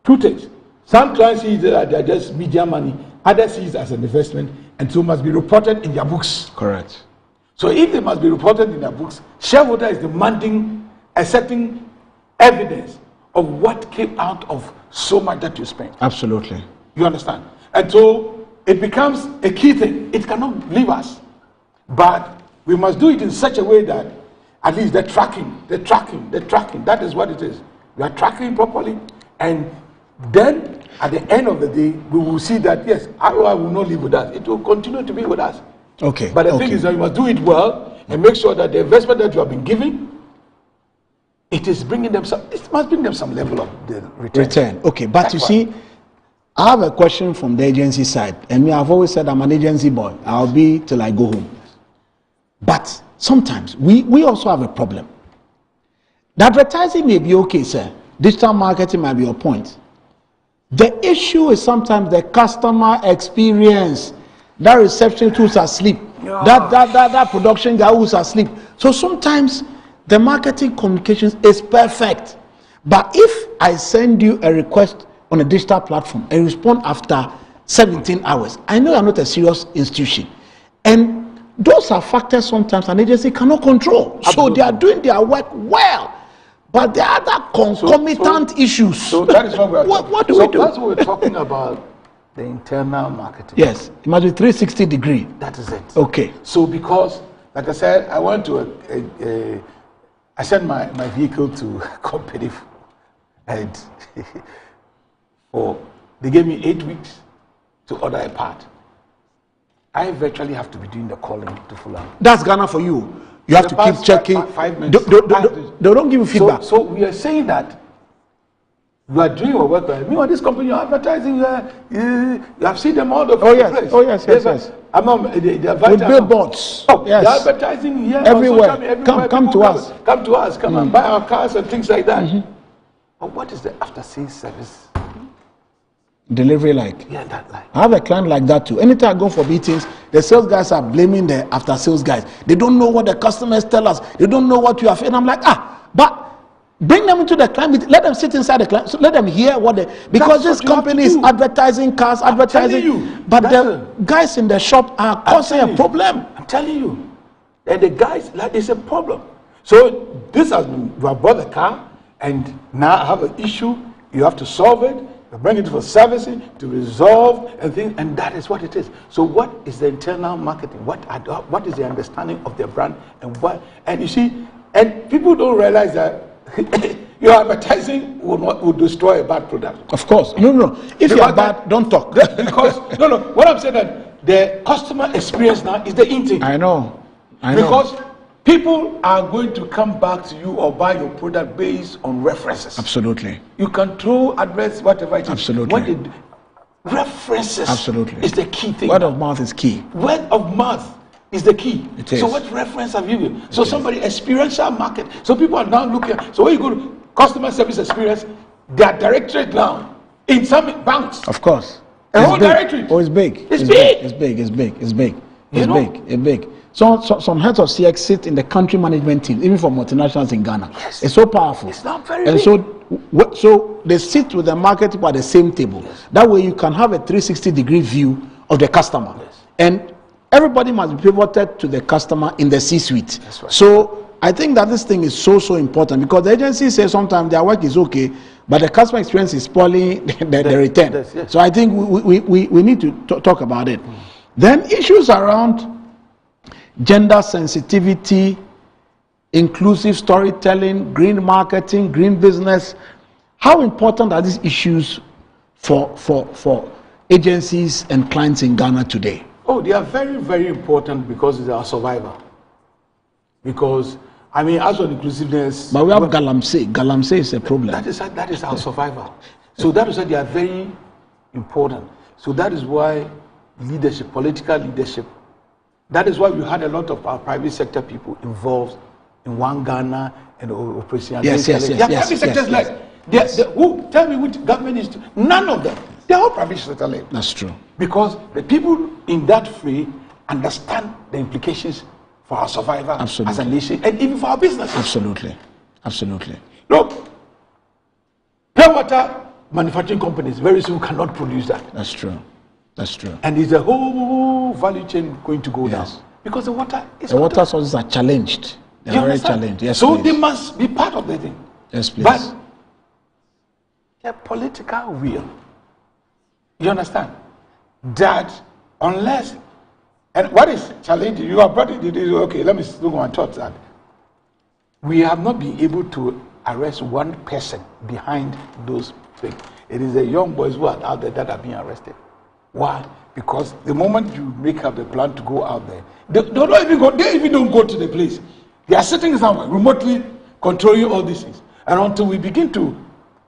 two things. Some clients see that they're just media money. Others see it as an investment, and so must be reported in their books. Correct. So if it must be reported in their books, shareholder is demanding a certain evidence of what came out of so much that you spent. Absolutely. You understand? And so it becomes a key thing. It cannot leave us. But we must do it in such a way that at least the tracking, that is what it is. We are tracking properly, and then at the end of the day, we will see that yes, ROI will not live with us. It will continue to be with us. Okay. But the thing is that you must do it well and make sure that the investment that you have been giving, it must bring them some level of the return. Okay, but you see, I have a question from the agency side, and me, I've always said I'm an agency boy. I'll be till I go home. But sometimes we also have a problem. The advertising may be okay, sir. Digital marketing might be your point. The issue is sometimes the customer experience. That reception who's asleep. Yeah. That production guy who's asleep. So sometimes the marketing communications is perfect. But if I send you a request on a digital platform and respond after 17 hours, I know you're not a serious institution. And those are factors sometimes an agency cannot control. Absolutely. So they are doing their work well. But there are other concomitant issues. So that is what we are what do we do? That's what we're talking about, the internal marketing. Yes, it must be 360 degree. That is it. Okay. So because, like I said, I went to I sent my vehicle to a company and they gave me 8 weeks to order a part. I virtually have to be doing the calling to Fulham. That's Ghana for you. You have to keep checking. 5 minutes. They don't give you feedback. So we are saying that you are doing your work. Meanwhile, this company you're advertising, you have seen them all over the place. Oh yes. With billboards. They're advertising here everywhere. Come to us. Come to us. Come and buy our cars and things like that. Mm-hmm. But what is the after-sales service? Delivery like? Yeah, that like. I have a client like that too. Anytime I go for meetings, the sales guys are blaming the after sales guys. They don't know what the customers tell us. They don't know what you have. And I'm like, but bring them into the client meeting. Let them sit inside the client. So let them hear what they, because this company is advertising cars, advertising. But the guys in the shop are causing a problem. I'm telling you. And the guys, like, it's a problem. So this has been, you have bought the car and now I have an issue. You have to solve it. You bring it for servicing, to resolve and things, and that is what it is. So what is the internal marketing? What is the understanding of their brand and what? And you see, and people don't realize that your advertising will destroy a bad product. Of course, no. If you are bad, don't talk. Because no. What I'm saying that the customer experience now is the in thing. I know. Because people are going to come back to you or buy your product based on references. Absolutely. You can throw address, whatever it is. Absolutely. References is the key thing. Word of mouth is key. Word of mouth is the key. It is. So what reference have you given? So somebody, experiential market. So people are now looking at, so when you go to customer service experience, they are directed now in some banks. Of course. A whole directory. Oh, it's big. It's big. It's big. Some heads of CX sit in the country management team, even for multinationals in Ghana. Yes. It's so powerful. It's not very and big. So they sit with the market people at the same table. Yes. That way you can have a 360-degree view of the customer. Yes. And everybody must be pivoted to the customer in the C-suite. That's right. So I think that this thing is so important because the agency says sometimes their work is okay, but the customer experience is spoiling the return. Yes. So I think we need to talk about it. Then issues around gender sensitivity, inclusive storytelling, green marketing, green business. How important are these issues for agencies and clients in Ghana today? Oh, they are very, very important because it's our survival. Because, I mean, as for inclusiveness... But we have Galamsey. Galamsey is a problem. That is our survival. So that is why they are very important. So that is why leadership, political leadership, that is why we had a lot of our private sector people involved in One Ghana and Operation. Yes. Private sectors who tell me which government is none of them. They're all private sector led. That's true. Because the people in that fray understand the implications for our survival Absolutely. as a nation, and even for our businesses. Absolutely. Absolutely. Look, pure water manufacturing companies very soon cannot produce that. That's true. That's true. And is the whole value chain going to go Yes. down? Because the water is The water sources are challenged. They're You very understand? challenged. Yes, so please. they must be part of the thing. Yes, please. But the political will, you understand, that unless, and what is challenging, you have brought it, okay, let me look at my thoughts that we have not been able to arrest one person behind those things. It is the young boys who are out there that are being arrested. Why? Because the moment you make up the plan to go out there, they don't even go, they even don't go to the place. They are sitting somewhere, remotely controlling all these things. And until we begin to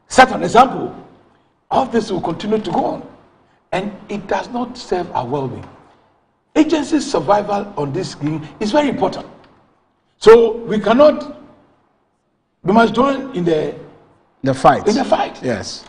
set an example, all this will continue to go on. And it does not serve our well-being. Agency's survival on this scheme is very important. So we must join in the fight. the fight. Yes.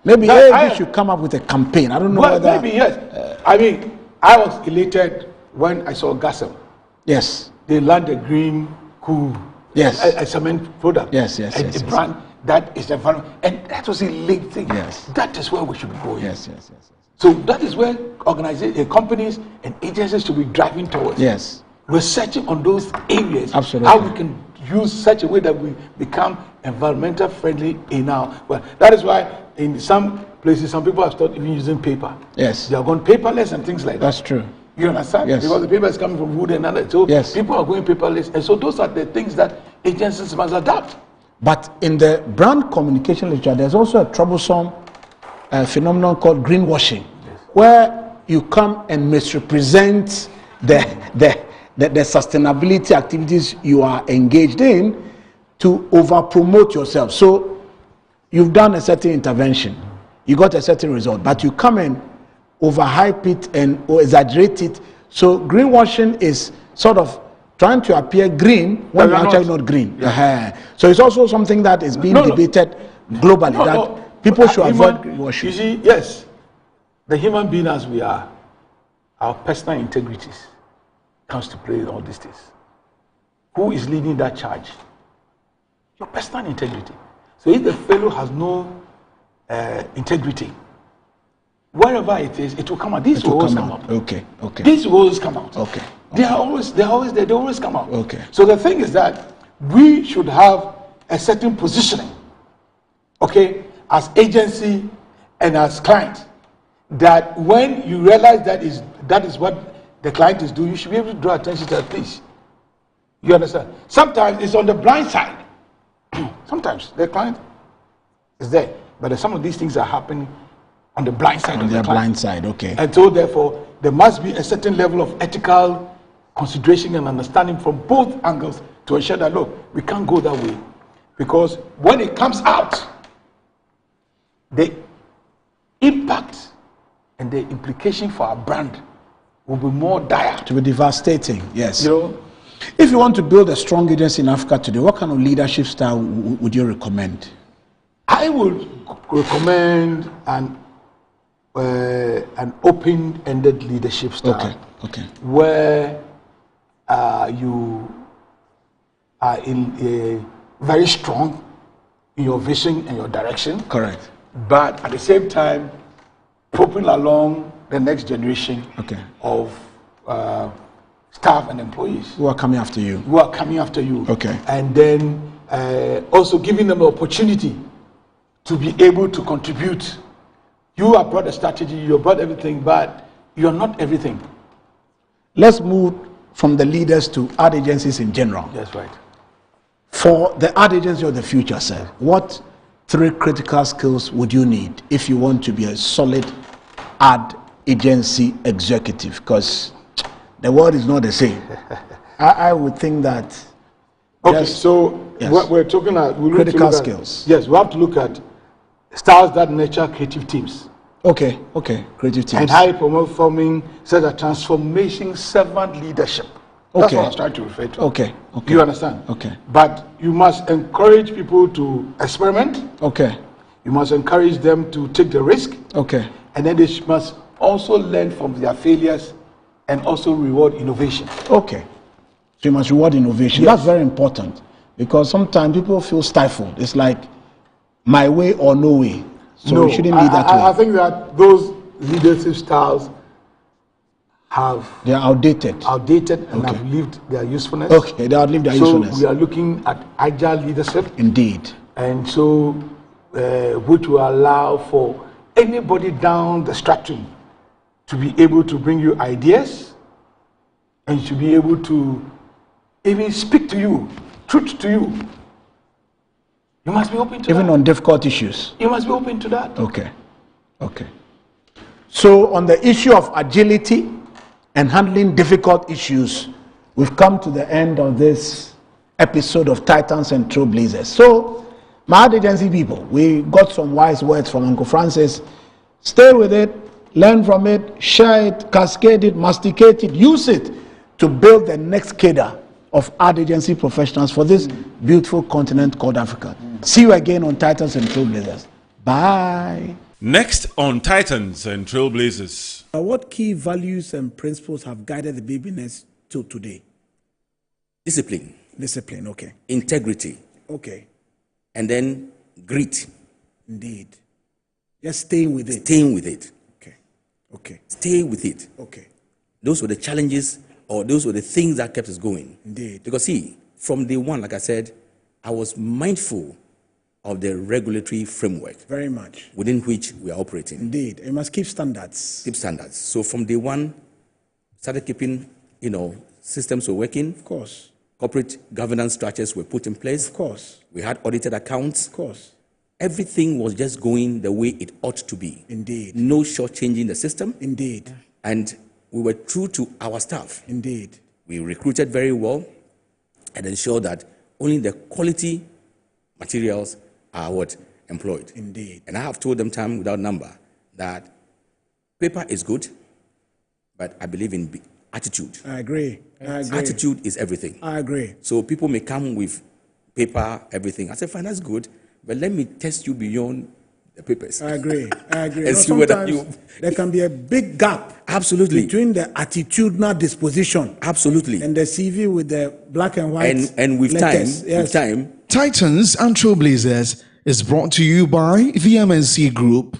Maybe Now, we should come up with a campaign. I don't know Well, whether. maybe yes. I mean, I was elated when I saw Gassel. Yes. They land a green cool. Yes. A cement product. Yes, yes, And yes, a yes. brand that is the value. And that was a late thing. Yes. That is where we should be going. Yes, yes, yes. So that is where companies and agencies should be driving towards. Yes. Researching on those areas. Absolutely. How we can use such a way that we become environmental friendly in our. Well, that is why in some places, some people have started even using paper. Yes. They are going paperless and things like that. That's true. You understand? Yes. Because the paper is coming from wood and other. So Yes. people are going paperless. And so those are the things that agencies must adapt. But in the brand communication literature, there's also a troublesome phenomenon called greenwashing, where you come and misrepresent the sustainability activities you are engaged in to over promote yourself. So you've done a certain intervention, you got a certain result, but you come and overhype it and or exaggerate it. So greenwashing is sort of trying to appear green when you're actually not green. So it's also something that is being debated globally, that people should avoid greenwashing. You see, yes, the human being as we are, our personal integrities comes to play in all these things. Who is leading that charge? Your personal integrity. So if the fellow has no integrity, wherever it is, it will come out. These will always come out. Okay, okay. These will always come out. Okay. They always come out. Okay. So the thing is that we should have a certain positioning, okay, as agency and as client, that when you realize that is what the client is doing, you should be able to draw attention to that, please. You understand? Sometimes it's on the blind side. Sometimes the client is there, but some of these things are happening on the blind side of the client. blind side, okay. And so therefore, there must be a certain level of ethical consideration and understanding from both angles to ensure that, look, we can't go that way. Because when it comes out, the impact and the implication for our brand will be more dire. To be devastating, yes. You know, if you want to build a strong agency in Africa today, what kind of leadership style would you recommend? I would recommend an open-ended leadership style. Okay. Where you are very strong in your vision and your direction. Correct. But at the same time, propelling along the next generation of staff and employees who are coming after you. Okay. And then also giving them the opportunity to be able to contribute. You have brought a strategy, you have brought everything, but you are not everything. Let's move from the leaders to ad agencies in general. That's right. For the ad agency of the future, sir, what 3 critical skills would you need if you want to be a solid ad agency executive? Because the world is not the same. I would think that. Okay, so what we're talking about critical skills. Yes, we have to look at styles that nurture creative teams. Okay, creative teams. And high performing, such a transformation servant leadership. That's what I was trying to refer to. Okay. You understand? Okay. But you must encourage people to experiment. Okay. You must encourage them to take the risk. Okay. And then they must also learn from their failures and also reward innovation. Okay. So you must reward innovation. Yes. That's very important because sometimes people feel stifled. It's like my way or no way. So No, it shouldn't be that way. I think that those leadership styles They are outdated. and have lived their usefulness. Okay, they outlived their usefulness. So we are looking at agile leadership. Indeed. And so, which will allow for anybody down the stratum to be able to bring you ideas and to be able to even speak to you, truth to you. You must be open to Even that. on difficult issues. You must be open to that. Okay. Okay. So on the issue of agility and handling difficult issues, we've come to the end of this episode of Titans and Trailblazers. So, my ad agency people, we got some wise words from Uncle Francis. Stay with it, learn from it, share it, cascade it, masticate it, use it to build the next cadre of ad agency professionals for this beautiful continent called Africa. See you again on Titans and Trailblazers. Bye. Next on Titans and Trailblazers. What key values and principles have guided the BBNS till today? Discipline, Discipline, okay. integrity, Okay, and then grit. indeed. Just staying with it. Staying with it. Okay, okay, Stay with it. okay. Those were the challenges, or those were the things that kept us going. Indeed. Because see, from day one, like I said, I was mindful of the regulatory framework Very much. within which we are operating. Indeed. You must keep standards. Keep standards. So from day one, started keeping, systems were working. Of course, Corporate governance structures were put in place. of course, We had audited accounts. of course. Everything was just going the way it ought to be. Indeed. No shortchanging the system. Indeed. And we were true to our staff. Indeed. We recruited very well and ensured that only the quality materials are what employed. Indeed. And I have told them time without number that paper is good, but I believe in attitude. I agree. I agree. Attitude is everything. I agree. So people may come with paper, everything. I say, fine, that's good, but let me test you beyond the papers. I agree. I agree. And No, see whether sometimes there can be a big gap Absolutely. between the attitudinal disposition Absolutely. and the CV with the black and white And with letters. time, Yes. with time, Titans and Trailblazers is brought to you by the MNC Group.